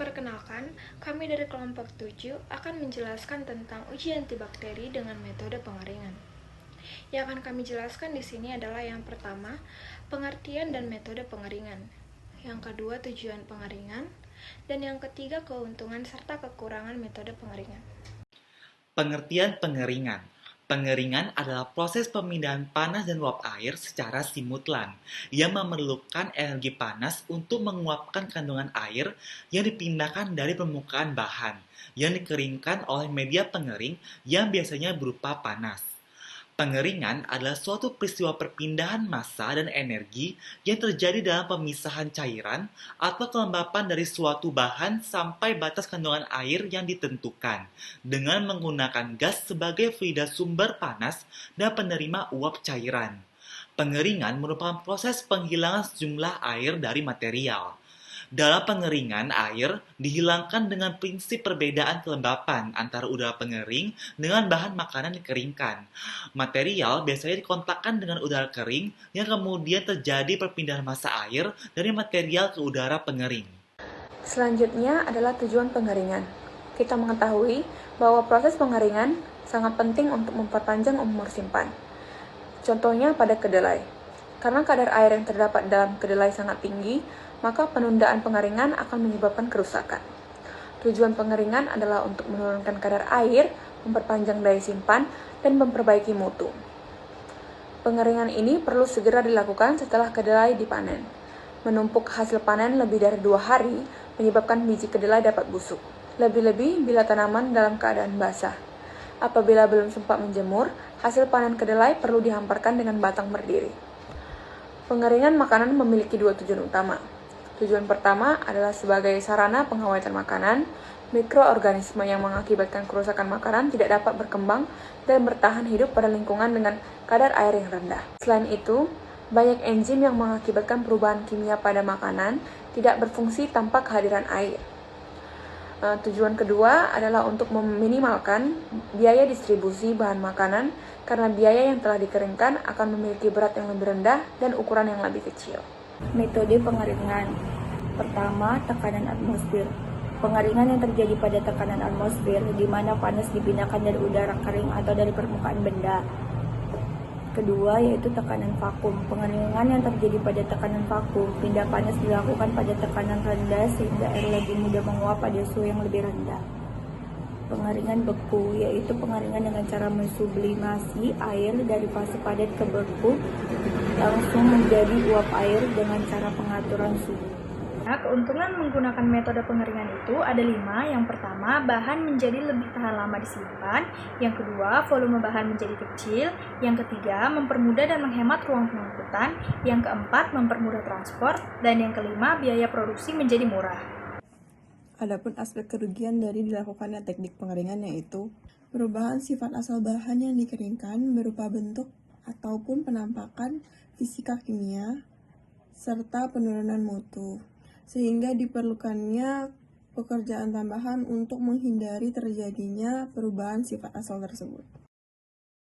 Perkenalkan, kami dari kelompok 7 akan menjelaskan tentang uji antibakteri dengan metode pengeringan. Yang akan kami jelaskan di sini adalah yang pertama, pengertian dan metode pengeringan. Yang kedua, tujuan pengeringan. Dan yang ketiga, keuntungan serta kekurangan metode pengeringan. Pengertian pengeringan. Pengeringan adalah proses pemindahan panas dan uap air secara simultan yang memerlukan energi panas untuk menguapkan kandungan air yang dipindahkan dari permukaan bahan yang dikeringkan oleh media pengering yang biasanya berupa panas. Pengeringan adalah suatu peristiwa perpindahan massa dan energi yang terjadi dalam pemisahan cairan atau kelembapan dari suatu bahan sampai batas kandungan air yang ditentukan dengan menggunakan gas sebagai fluida sumber panas dan penerima uap cairan. Pengeringan merupakan proses penghilangan sejumlah air dari material. Dalam pengeringan, air dihilangkan dengan prinsip perbedaan kelembapan antara udara pengering dengan bahan makanan dikeringkan. Material biasanya dikontakkan dengan udara kering yang kemudian terjadi perpindahan massa air dari material ke udara pengering. Selanjutnya adalah tujuan pengeringan. Kita mengetahui bahwa proses pengeringan sangat penting untuk memperpanjang umur simpan. Contohnya pada kedelai. Karena kadar air yang terdapat dalam kedelai sangat tinggi, maka penundaan pengeringan akan menyebabkan kerusakan. Tujuan pengeringan adalah untuk menurunkan kadar air, memperpanjang daya simpan, dan memperbaiki mutu. Pengeringan ini perlu segera dilakukan setelah kedelai dipanen. Menumpuk hasil panen lebih dari 2 hari menyebabkan biji kedelai dapat busuk. Lebih-lebih bila tanaman dalam keadaan basah. Apabila belum sempat menjemur, hasil panen kedelai perlu dihamparkan dengan batang berdiri. Pengeringan makanan memiliki 2 tujuan utama. Tujuan pertama adalah sebagai sarana pengawetan makanan. Mikroorganisme yang mengakibatkan kerusakan makanan tidak dapat berkembang dan bertahan hidup pada lingkungan dengan kadar air yang rendah. Selain itu, banyak enzim yang mengakibatkan perubahan kimia pada makanan tidak berfungsi tanpa kehadiran air. Tujuan kedua adalah untuk meminimalkan biaya distribusi bahan makanan karena biaya yang telah dikeringkan akan memiliki berat yang lebih rendah dan ukuran yang lebih kecil. Metode pengeringan. Pertama, tekanan atmosfer. Pengeringan yang terjadi pada tekanan atmosfer di mana panas dipindahkan dari udara kering atau dari permukaan benda. Kedua, yaitu tekanan vakum. Pengeringan yang terjadi pada tekanan vakum, pindah panas dilakukan pada tekanan rendah sehingga air lebih mudah menguap pada suhu yang lebih rendah. Pengeringan beku, yaitu pengeringan dengan cara mensublimasi air dari fase padat ke beku langsung menjadi uap air dengan cara pengaturan suhu. Nah, keuntungan menggunakan metode pengeringan itu ada 5. Yang pertama, bahan menjadi lebih tahan lama disimpan. Yang kedua, volume bahan menjadi kecil. Yang ketiga, mempermudah dan menghemat ruang pengangkutan. Yang keempat, mempermudah transport. Dan yang kelima, biaya produksi menjadi murah. Adapun aspek kerugian dari dilakukannya teknik pengeringan yaitu perubahan sifat asal bahan yang dikeringkan berupa bentuk ataupun penampakan fisika kimia, serta penurunan mutu, sehingga diperlukannya pekerjaan tambahan untuk menghindari terjadinya perubahan sifat asal tersebut.